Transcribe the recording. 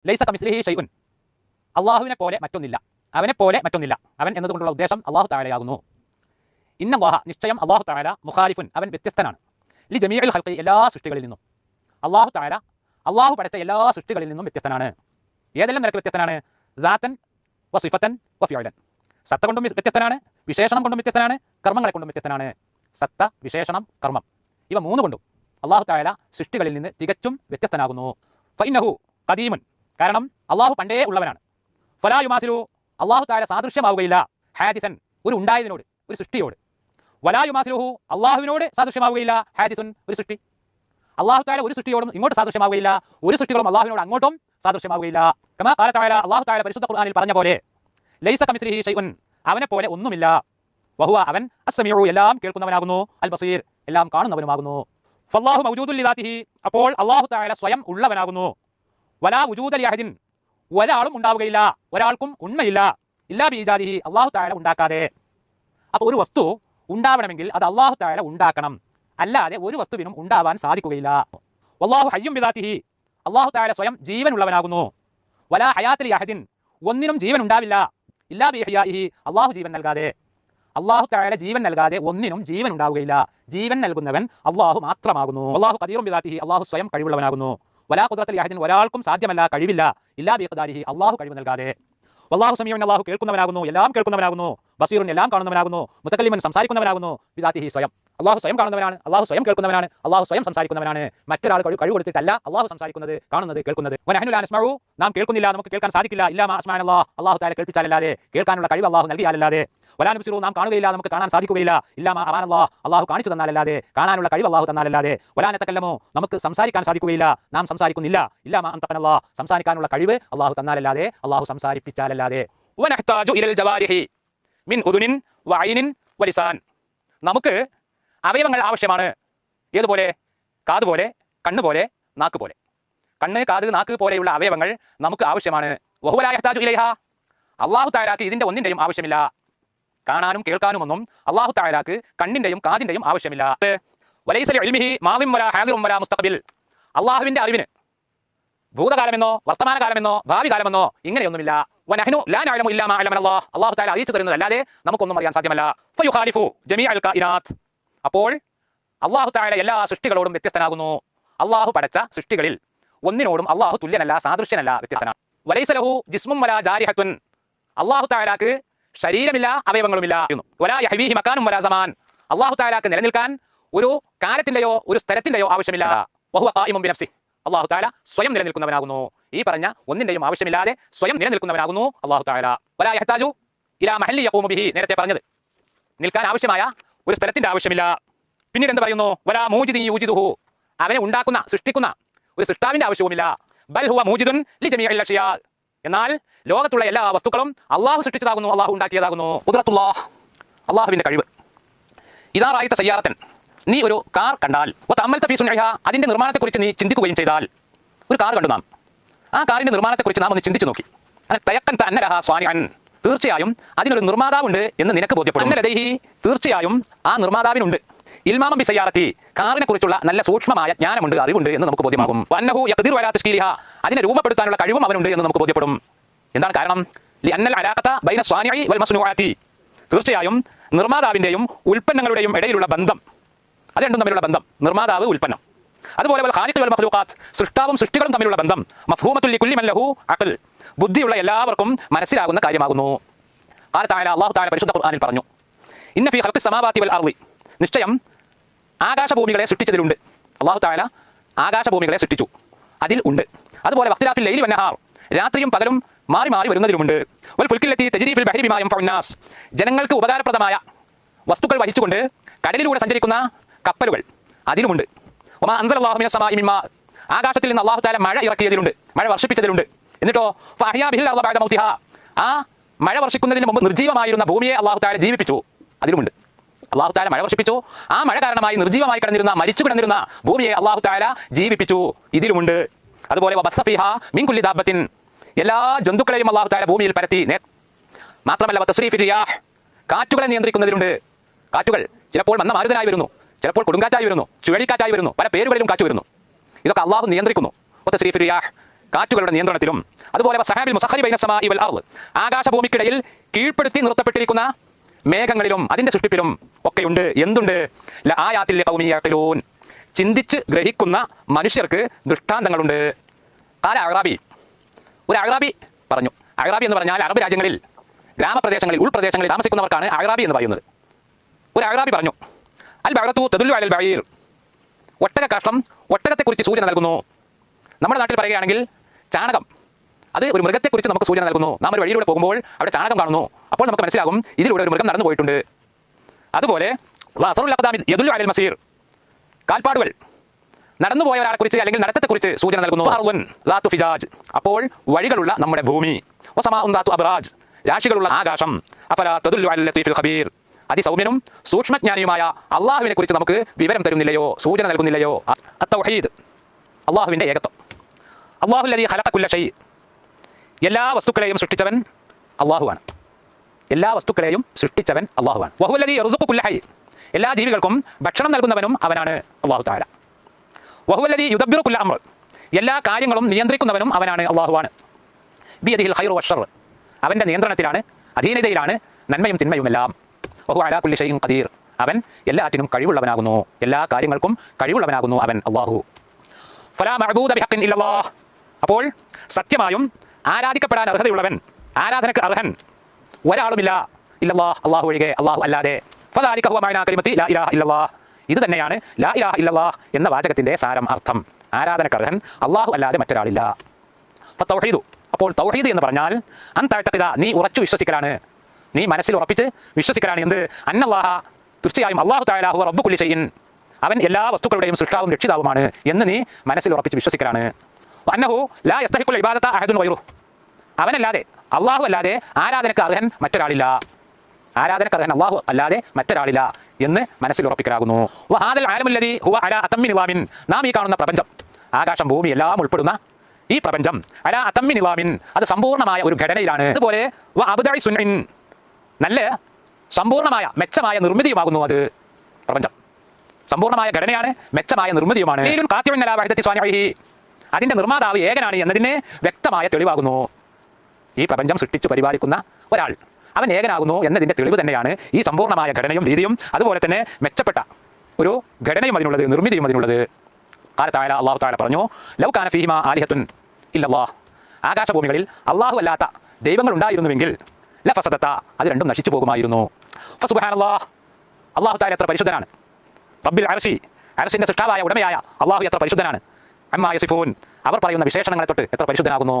ലൈസ കമിസ്ലിഹി ഷൈഉൻ, അള്ളാഹുവിനെ പോലെ മറ്റൊന്നില്ല, അവനെ പോലെ മറ്റൊന്നില്ല. അവൻ എന്നതുകൊണ്ടുള്ള ഉദ്ദേശം അള്ളാഹു തആലയാകുന്നു. ഇന്നല്ലാഹ, നിശ്ചയം അള്ളാഹു തആല മുഖാലിഫുൻ, അവൻ വ്യത്യസ്തനാണ്, ലി ജമീഇൽ ഖൽഖി, എല്ലാ സൃഷ്ടികളിൽ നിന്നും. അള്ളാഹു തആല അള്ളാഹു പടച്ച എല്ലാ സൃഷ്ടികളിൽ നിന്നും വ്യത്യസ്തനാണ്. ഏതെല്ലാം നിലക്ക് വ്യത്യസ്തനാണ്? ദാതൻ വ സിഫതൻ വ ഫിഅലൻ, സത്ത കൊണ്ടും വ്യത്യസ്തനാണ്, വിശേഷണം കൊണ്ടും വ്യത്യസ്തനാണ്, കർമ്മങ്ങളെ കൊണ്ടും വ്യത്യസ്തനാണ്. സത്ത, വിശേഷണം, കർമ്മം, ഇവ മൂന്ന് കൊണ്ടും അള്ളാഹു തആല സൃഷ്ടികളിൽ നിന്ന് തികച്ചും വ്യത്യസ്തനാകുന്നു. ഫഇന്നഹു ഖദീമുൻ, കാരണം അള്ളാഹു പണ്ടേ ഉള്ളവനാണ്. ഫലാ യുമാസിലു, അള്ളാഹു തആല സാദൃശ്യമാവുകയില്ല, ഹാദിസൻ, ഒരു ഉണ്ടായതിനോട്, ഒരു സൃഷ്ടിയോട്. വലാ യുമാസിലുഹു, അള്ളാഹുവിനോട് സാദൃശ്യമാവുകയില്ല, ഹാദിസുൻ, ഒരു സൃഷ്ടി. അള്ളാഹു തആല ഒരു സൃഷ്ടിയോടും ഇങ്ങോട്ട് സാദൃശ്യമാവുകയില്ല, ഒരു സൃഷ്ടികളും അള്ളാഹുവിനോട് അങ്ങോട്ടും സാദൃശ്യമാവുകയില്ല. കമാ ഖാല തആല, അള്ളാഹു തആല പരിശുദ്ധ ഖുർആനിൽ പറഞ്ഞ പോലെ, ലൈസ കമിസ്ലിഹി ഷൈഉൻ, അവനെ പോലെ ഒന്നുമില്ല. വഹുവ, അവൻ അസ്സമീഉ, എല്ലാം കേൾക്കുന്നവനാകുന്നു, അൽ ബസീർ, എല്ലാം കാണുന്നവനുമാകുന്നു. ഫല്ലാഹു മൗജൂദുൻ ലിദാതിഹി, അപ്പോൾ അള്ളാഹു തആല സ്വയം ഉള്ളവനാകുന്നു. വലാ വുജൂദ ലിഅഹദിൻ, ഒരാളും ഉണ്ടാവുകയില്ല, ഒരാൾക്കും ഉണ്മയില്ല, ഇല്ലാ ബിഇജാദിഹി, അള്ളാഹു തആല ഉണ്ടാക്കാതെ. അപ്പോൾ ഒരു വസ്തു ഉണ്ടാവണമെങ്കിൽ അത് അള്ളാഹു തആല ഉണ്ടാക്കണം, അല്ലാതെ ഒരു വസ്തുവിനും ഉണ്ടാവാൻ സാധിക്കുകയില്ല. വല്ലാഹു ഹയ്യും ബിദാതിഹി, അള്ളാഹു തആല സ്വയം ജീവനുള്ളവനാകുന്നു. വലാ ഹയാത ലിഅഹദിൻ, ഒന്നിനും ജീവൻ ഉണ്ടാവില്ല, ഇല്ലാ ബിഇഹ്യാഇഹി, അള്ളാഹു ജീവൻ നൽകാതെ. അള്ളാഹു തആല ജീവൻ നൽകാതെ ഒന്നിനും ജീവൻ ഉണ്ടാവുകയില്ല. ജീവൻ നൽകുന്നവൻ അള്ളാഹു മാത്രമാകുന്നു. അള്ളാഹു ഖദീറും ബിദാതിഹി, അള്ളാഹു സ്വയം കഴിവുള്ളവനാകുന്നു. വലാ ഖുദ്റത ലിഅഹദിൻ, ഒരാൾക്കും സാധ്യമല്ല, കഴിവില്ല, ഇല്ലാ ബിഖദാരിഹി, അള്ളാഹു കഴിവ് നൽകാതെ. വല്ലാഹു സമീഉൻ, അള്ളാഹു കേൾക്കുന്നവനാകുന്നു, എല്ലാം കേൾക്കുന്നവനാകുന്നു. ബസീറുൻ, എല്ലാം കാണുന്നവനാകുന്നു. മുതക്കല്ലിമുൻ, സംസാരിക്കുന്നവനാകുന്നു. ബിദാതിഹി, സ്വയം. അള്ളാഹു സ്വയം കാണുന്നവനാണ്, അള്ളാഹു സ്വയം കേൾക്കുന്നവനാണ്, അള്ളാഹു സ്വയം സംസാരിക്കുന്നവനാണ്. മറ്റൊരാൾ കഴിവ് കൊടുത്തിട്ടല്ല അള്ളാഹു സംസാരിക്കുന്നത്, കാണുന്നത്, കേൾക്കുന്നത്. വനഹ്നു ലാ നസ്മഉ, നാം കേൾക്കുന്നില്ല, നമുക്ക് കേൾക്കാൻ സാധിക്കില്ല, ഇല്ലാ മാ അസ്മഅനല്ലാഹ്, അള്ളാഹു തആല കേൾപ്പിച്ചാലല്ലാതെ, കേൾക്കാനുള്ള കഴിവ് അള്ളാഹു നൽകിയാലല്ലാതെ. വലാ നുബ്സിറു, നാം കാണുകയില്ല, നമുക്ക് കാണാൻ സാധിക്കുകയില്ല, ഇല്ലാ മാ അറാനല്ലാഹ്, അള്ളാഹു കാണിച്ചു തന്നാലല്ലാതെ, കാണാനുള്ള കഴിവ് അള്ളാഹു തന്നാലല്ലാതെ. വലാ നതകല്ലമു, നമുക്ക് സംസാരിക്കാൻ സാധിക്കുകയില്ല, നാം സംസാരിക്കുന്നില്ല, ഇല്ലാ മാ അൻതഖനല്ലാഹ്, സംസാരിക്കാനുള്ള കഴിവ് അള്ളാഹു തന്നാലല്ലാതെ, അള്ളാഹു സംസാരിപ്പിച്ചാലല്ലാതെ. വനഹ്താജു ഇലൽ ജവാരിഹി മിൻ ഉദുനിൻ വഅയ്നിൻ വലിസാൻ, നമുക്ക് അവയവങ്ങൾ ആവശ്യമാണ്. ഏതുപോലെ? കാത് പോലെ, കണ്ണ് പോലെ, നാക്ക് പോലെ. കണ്ണ്, കാത്, നാക്ക് പോലെയുള്ള അവയവങ്ങൾ നമുക്ക് ആവശ്യമാണ്. വഹുവ ലാ യഹ്താജു ഇലൈഹാ, അള്ളാഹു തആലാക്ക് ഇതിന്റെ ഒന്നിന്റെയും ആവശ്യമില്ല. കാണാനും കേൾക്കാനും ഒന്നും അള്ളാഹു തആലാക്ക് കണ്ണിന്റെയും കാതിന്റെയും ആവശ്യമില്ല. വലൈസ ലിഇൽമിഹി മാദിൻ വലാ ഹാദിറുൻ വലാ മുസ്തഖ്ബിൽ, അള്ളാഹുവിന്റെ അറിവിന് ഭൂതകാലമെന്നോ വർത്തമാനകാലമെന്നോ ഭാവി കാലമെന്നോ ഇങ്ങനെയൊന്നുമില്ല. വനഹ്നു ലാ നഅലമു ഇല്ലാ മാ അലമനല്ലാഹ്, അള്ളാഹു തആല അറിയിച്ചു തരുന്നതല്ലാതെ നമുക്കൊന്നും അറിയാൻ സാധ്യമല്ല. ഫയുഖാലിഫു ജമീഅൽ കായിനാത്ത്, അപ്പോൾ അള്ളാഹു തആല എല്ലാ സൃഷ്ടികളോടും വ്യത്യസ്തനാകുന്നു. അള്ളാഹു പടച്ച സൃഷ്ടികളിൽ ഒന്നിനോടും അള്ളാഹു തുല്യനല്ല, സാദൃശ്യനല്ല, വ്യത്യസ്തനാണ്. വലൈസ ലഹു ജിസ്മുൻ വലാ ജാരിഹത്തുൻ, അള്ളാഹു തആലാക്ക് ശരീരമില്ല, അവയവങ്ങളുമില്ല. വലാ യഹ്വീഹി മകാനും വലാ സമാൻ, അള്ളാഹു തആലാക്ക് നിലനിൽക്കാൻ ഒരു കാലത്തിന്റെയോ ഒരു സ്ഥലത്തിന്റെയോ ആവശ്യമില്ല. വഹുവ ഖായിമുൻ ബിനഫ്സിഹി, അള്ളാഹു തആല സ്വയം നിലനിൽക്കുന്നവനാകുന്നു. ഈ പറഞ്ഞ ഒന്നിന്റെയും ആവശ്യമില്ലാതെ സ്വയം നിലനിൽക്കുന്നവനാകുന്നു അള്ളാഹു തആല. വലാ യഹ്താജു ഇലാ മഹല്ലി യഖൂമു ബിഹി, നേരത്തെ പറഞ്ഞത് നിൽക്കാൻ ആവശ്യമായ ഒരു സ്ഥലത്തിന്റെ ആവശ്യമില്ല. പിന്നീട് എന്ത് പറയുന്നു? വലാ മൂജിദിൻ യൂജിദുഹു, അവനെ ഉണ്ടാക്കുന്ന, സൃഷ്ടിക്കുന്ന ഒരു സൃഷ്ടാവിന്റെ ആവശ്യവുമില്ല. ബൽ ഹുവ മൂജിദുൻ ലിജമീഇൽ അഷ്യാ, എന്നാൽ ലോകത്തുള്ള എല്ലാ വസ്തുക്കളും അള്ളാഹു സൃഷ്ടിച്ചതാകുന്നു, അള്ളാഹു ഉണ്ടാക്കിയതാകുന്നു. ഖുദ്റത്തുല്ലാഹ്, അള്ളാഹുവിന്റെ കഴിവ്. ഇദാ റഅയ്ത സയ്യാറത്തൻ, നീ ഒരു കാർ കണ്ടാൽ, വതഅമ്മൽത ഫീ സുൻഇഹാ, അതിന്റെ നിർമ്മാണത്തെക്കുറിച്ച് നീ ചിന്തിക്കുകയും ചെയ്താൽ. ഒരു കാർ കണ്ടു നാം, ആ കാറിന്റെ നിർമ്മാണത്തെക്കുറിച്ച് നാം ഒന്ന് ചിന്തിച്ചു നോക്കി. തയക്കൻത അന്ന ലഹാ സ്വാനിഅൻ, തീർച്ചയായും അതിനൊരു നിർമ്മാതാവുണ്ട് എന്ന് നിനക്ക് ബോധ്യപ്പെടും. അന്ന ലദൈഹി, തീർച്ചയായും ആ നിർമ്മാതാവിനുണ്ട്. ഇൽമാമ ബി സയ്യാറത്തി, കാറിനെ കുറിച്ചുള്ള നല്ല സൂക്ഷ്മമായ ജ്ഞാനമുണ്ട്, അറിവുണ്ട് എന്ന് നമുക്ക് ബോധ്യമാകും. വന്നഹു യഖ്ദിറു അലാ തശ്കീലിഹാ, അതിനെ രൂപപ്പെടുത്താനുള്ള കഴിവും അവനുണ്ട് എന്ന് നമുക്ക് ബോധ്യപ്പെടും. എന്താണ് കാരണം? ലിഅന്നൽ അലാഖത ബൈന സ്വാനിഇ വൽ മസ്നൂഅത്തി, തീർച്ചയായും നിർമ്മാതാവിന്റെയും ഉൽപ്പന്നങ്ങളുടെയും ഇടയിലുള്ള ബന്ധം, അത് രണ്ടും തമ്മിലുള്ള ബന്ധം, നിർമ്മാതാവ്, ഉൽപ്പന്നം. അതുപോലെ വൽ ഖാലിഖ് വൽ മഖ്ലൂഖാത്ത്, സൃഷ്ടാവും സൃഷ്ടികളും തമ്മിലുള്ള ബന്ധം, മഫ്ഹൂമത്തുൽ ലികുല്ലി മൻ ലഹു അഖൽ, ബുദ്ധിയുള്ള എല്ലാവർക്കും മനസ്സിലാകുന്ന കാര്യമാകുന്നു. ഖാല തആല, അല്ലാഹു തആല പരിശുദ്ധ ഖുർആനിൽ പറഞ്ഞു, ഇന്ന ഫീ ഖൽഖിസ് സമാവാതി വൽ അർളി, നിശ്ചയം ആകാശഭൂമികളെ സൃഷ്ടിച്ചതിലുണ്ട്. അല്ലാഹു തആല ആകാശഭൂമികളെ സൃഷ്ടിച്ചു, അതിൽ ഉണ്ട്. അതുപോലെ വഖ്തിലാഫിൽ ലൈലി വന്നഹാർ, രാത്രിയും പകലും മാറി മാറി വരുന്നതിലുമുണ്ട്. വൽ ഫുൽക്കില്ലതി തജ്രി ഫിൽ ബഹരി ബിമാ യൻഫഉൻ നാസ്, ജനങ്ങൾക്ക് ഉപകാരപ്രദമായ വസ്തുക്കൾ വഹിച്ചുകൊണ്ട് കടലിലൂടെ സഞ്ചരിക്കുന്ന കപ്പലുകൾ, അതിലുമുണ്ട്. വമാ അൻസലല്ലാഹു മിനസ് സമാഇ മിൻ മാ, ആകാശത്തിൽ നിന്ന് അല്ലാഹു തആല മഴ ഇറക്കിയതിലുണ്ട്, മഴ വർഷിപ്പിച്ചതിലുണ്ട്. എന്നിട്ടോ ഫഅഹ്യാ ബിഹിൽ അർള ബഅദ മൗതിഹാ, ആ മഴ വർഷിക്കുന്നതിന് മുമ്പ് നിർജീവമായിരുന്ന ഭൂമിയെ അല്ലാഹു തആല ജീവിപ്പിച്ചു, അതിലുമുണ്ട്. അല്ലാഹു തആല മഴ വർഷിപ്പിച്ചു, ആ മഴ കാരണമായി നിർജീവമായി കിടന്നിരുന്ന, മരിച്ചു കിടന്നിരുന്ന ഭൂമിയെ അല്ലാഹു തആല ജീവിപ്പിച്ചു, ഇതിലുമുണ്ട്. അതുപോലെ വബസ്സ ഫീഹാ മിൻ കുല്ലി ദാബത്തിൻ, എല്ലാ ജന്തുക്കളെയും അല്ലാഹു തആല ഭൂമിയിൽ പരത്തി. മാത്രമല്ല വതസ്രീഫിർ റിയാഹ്, കാറ്റുകളെ നിയന്ത്രിക്കുന്നതിലുണ്ട്. കാറ്റുകൾ ചിലപ്പോൾ വന്ന മാരുതനായി വരുന്നു, ചിലപ്പോൾ കൊടുങ്കാറ്റായി വരുന്നു, ചുഴലിക്കാറ്റായി വരുന്നു, പല പേരുകളിലും കാറ്റ് വരുന്നു. ഇതൊക്കെ അള്ളാഹു നിയന്ത്രിക്കുന്നു. വതസ്രീഫിർ റിയാഹ്, കാറ്റുകളുടെ നിയന്ത്രണത്തിലും, അതുപോലെ സഹാബിൽ മുസഖരി ബൈന സമാഇ വൽ അർദ്, ആകാശഭൂമിക്കിടയിൽ കീഴ്പ്പെടുത്തി നിർത്തപ്പെട്ടിരിക്കുന്ന മേഘങ്ങളിലും അതിൻ്റെ സൃഷ്ടിപ്പിലും ഒക്കെയുണ്ട്. എന്തുണ്ട്? ലആയാത്തിൽ ലിഖൗമി യഖിലൂൻ, ചിന്തിച്ച് ഗ്രഹിക്കുന്ന മനുഷ്യർക്ക് ദൃഷ്ടാന്തങ്ങളുണ്ട്. കാല അഅറാബി, ഒരു അഅറാബി പറഞ്ഞു. അഅറാബി എന്ന് പറഞ്ഞാൽ അറബ് രാജ്യങ്ങളിൽ ഗ്രാമപ്രദേശങ്ങളിൽ ഉൾപ്രദേശങ്ങളിൽ താമസിക്കുന്നവർക്കാണ് അഅറാബി എന്ന് പറയുന്നത്. ഒരു അഅറാബി പറഞ്ഞു, അൽ ബഅറത്തു തദുല്ലു അലൽ ബഈർ, ഒട്ടക കാഷ്ടം ഒട്ടകത്തെക്കുറിച്ച് സൂചന നൽകുന്നു. നമ്മുടെ നാട്ടിൽ പറയുകയാണെങ്കിൽ ചാണകം, അത് ഒരു മൃഗത്തെക്കുറിച്ച് നമുക്ക് സൂചന നൽകുന്നു. നാം ഒരു വഴിയിലൂടെ പോകുമ്പോൾ അവിടെ ചാണകം കാണുന്നു, അപ്പോൾ നമുക്ക് മനസ്സിലാകും ഇതിലൂടെ ഒരു മൃഗം നടന്നു പോയിട്ടുണ്ട്. അതുപോലെ വഅസറുൽ അഖ്ദാമി യദുല്ലു അലൽ മസീർ, കാൽപ്പാടുകൾ നടന്നുപോയ ഒരാളെക്കുറിച്ച് അല്ലെങ്കിൽ നടത്തത്തെക്കുറിച്ച് സൂചന നൽകുന്നു. അർളുൻ ദാതു ഫിജാജ്, അപ്പോൾ വഴികളുള്ള നമ്മുടെ ഭൂമി. വസമാഉൻ ദാതു അബ്റാജ്, രാശികളുള്ള ആകാശം. അഫലാ തദുല്ലു അലൽ ലത്തീഫിൽ ഖബീർ, അതിസൗമ്യനും സൂക്ഷ്മജ്ഞാനിയുമായ അള്ളാഹുവിനെ കുറിച്ച് നമുക്ക് വിവരം തരുന്നില്ലയോ, സൂചന നൽകുന്നില്ലയോ? അത്തൗഹീദ്, അള്ളാഹുവിൻ്റെ ഏകത്വം. അല്ലാഹുല്ലദീ ഖലഖ കുല്ല ഷൈ, എല്ലാ വസ്തുക്കളെയും സൃഷ്ടിച്ചവൻ അള്ളാഹുവാണ്. എല്ലാ വസ്തുക്കളെയും സൃഷ്ടിച്ചവൻ അള്ളാഹുവാണ്. വഹുവല്ലദീ യർസുഖു കുല്ല ഹൈ, എല്ലാ ജീവികൾക്കും ഭക്ഷണം നൽകുന്നവനും അവനാണ് അള്ളാഹു തആല. വഹുവല്ലദീ യുദബ്ബിറു കുല്ല അംർ, എല്ലാ കാര്യങ്ങളും നിയന്ത്രിക്കുന്നവനും അവനാണ് അള്ളാഹുവാണ്. ബിയദിഹിൽ ഖൈറു വശർ, അവൻ്റെ നിയന്ത്രണത്തിലാണ്, അധീനതയിലാണ് നന്മയും തിന്മയുമെല്ലാം. വഹു അലാ കുല്ലി ഷൈഇൻ ഖദീർ, അവൻ എല്ലാറ്റിനും കഴിവുള്ളവനാകുന്നു, എല്ലാ കാര്യങ്ങൾക്കും കഴിവുള്ളവനാകുന്നു അവൻ അള്ളാഹു. ഫലാ മഅബൂദ ബിഹഖിൻ ഇല്ലല്ലാഹ്, അപ്പോൾ സത്യമായും ആരാധിക്കപ്പെടാൻ അർഹതയുള്ളവൻ, ആരാധനക്ക് അർഹൻ ഒരാളുമില്ല ഇല്ലല്ലാഹ്, അള്ളാഹു ഒഴികെ, അള്ളാഹു അല്ലാതെ. ഫദാലിക ഹുവ മഅനാ കലിമത്തി ലാ ഇലാഹ ഇല്ലല്ലാഹ്, ഇത് തന്നെയാണ് ലാ ഇലാഹ ഇല്ലല്ലാഹ് എന്ന വാചകത്തിൻ്റെ സാരം, അർത്ഥം. ആരാധനക്ക് അർഹൻ അള്ളാഹു അല്ലാതെ മറ്റൊരാളില്ല. ഫതൗഹീദു, അപ്പോൾ തൗഹീദ് എന്ന് പറഞ്ഞാൽ അൻ തഅ്തഖിദ, നീ ഉറച്ചു വിശ്വസിക്കലാണ്, നീ മനസ്സിൽ ഉറപ്പിച്ച് വിശ്വസിക്കലാണ്. എന്ത്? അന്നല്ലാഹ, തീർച്ചയായും അള്ളാഹു തആല ഹുവ റബ്ബു കുല്ലി ഷൈഇൻ, അവൻ എല്ലാ വസ്തുക്കളുടെയും സൃഷ്ടാവും രക്ഷിതാവുമാണ് എന്ന് നീ മനസ്സിൽ ഉറപ്പിച്ച് വിശ്വസിക്കലാണ്. അന്നഹു ലാ യസ്തഹിഖുൽ ഇബാദത അഹദുൻ ഗൈറുഹു, അവനല്ലാതെ, അള്ളാഹു അല്ലാതെ ആരാധനക്ക് അർഹൻ മറ്റൊരാളില്ല, ആരാധനക്ക് അർഹൻ അള്ളാഹു അല്ലാതെ മറ്റൊരാളില്ല എന്ന് മനസ്സിൽ ഉറപ്പിക്കലാകുന്നു. വഹാദൽ ആലമുല്ലദീ ഹുവ അലാ അതമ്മി നിളാമിൻ, നാം ഈ കാണുന്ന പ്രപഞ്ചം, ആകാശം ഭൂമി എല്ലാം ഉൾപ്പെടുന്ന ഈ പ്രപഞ്ചം, അലാ അതമ്മി നിളാമിൻ, അത് സമ്പൂർണ്ണമായ ഒരു ഘടനയിലാണ്. അതുപോലെ വ അബ്ദഇ സുൻഇൻ, നല്ല സമ്പൂർണ്ണമായ മെച്ചമായ നിർമ്മിതിയുമാകുന്നു അത്. പ്രപഞ്ചം സമ്പൂർണ്ണമായ ഘടനയാണ്, മെച്ചമായ നിർമ്മിതിയുമാണ്. അതിൻ്റെ നിർമ്മാതാവ് ഏകനാണ് എന്നതിന് വ്യക്തമായ തെളിവാകുന്നു. ഈ പ്രപഞ്ചം സൃഷ്ടിച്ചു പരിപാലിക്കുന്ന ഒരാൾ, അവൻ ഏകനാകുന്നു എന്നതിൻ്റെ തെളിവ് തന്നെയാണ് ഈ സമ്പൂർണ്ണമായ ഘടനയും രീതിയും, അതുപോലെ തന്നെ മെച്ചപ്പെട്ട ഒരു ഘടനയും അതിനുള്ളത്, നിർമ്മിതിയും അതിനുള്ളത്. കാലത്തായ അള്ളാഹു തആല പറഞ്ഞു, ലൗ കാന ഫീഹിമാ ആലിഹത്തുൻ ഇല്ലല്ലാഹ്, ആകാശഭൂമികളിൽ അള്ളാഹു അല്ലാത്ത ദൈവങ്ങൾ ഉണ്ടായിരുന്നുവെങ്കിൽ ലഫസദത, അത് രണ്ടും നശിച്ചു പോകുമായിരുന്നു. ഫസുബ്ഹാനല്ലാഹ്, അള്ളാഹു തആല എത്ര പരിശുദ്ധനാണ്. റബ്ബിൽ അർശി, അർശിൻ്റെ സൃഷ്ടാവായ ഉടമയായ അള്ളാഹു എത്ര പരിശുദ്ധനാണ്. അമ്മാ യസിഫൂൻ, അവർ പറയുന്ന വിശേഷണങ്ങളെ തൊട്ട് എത്ര പരിശുദ്ധനാകുന്നു.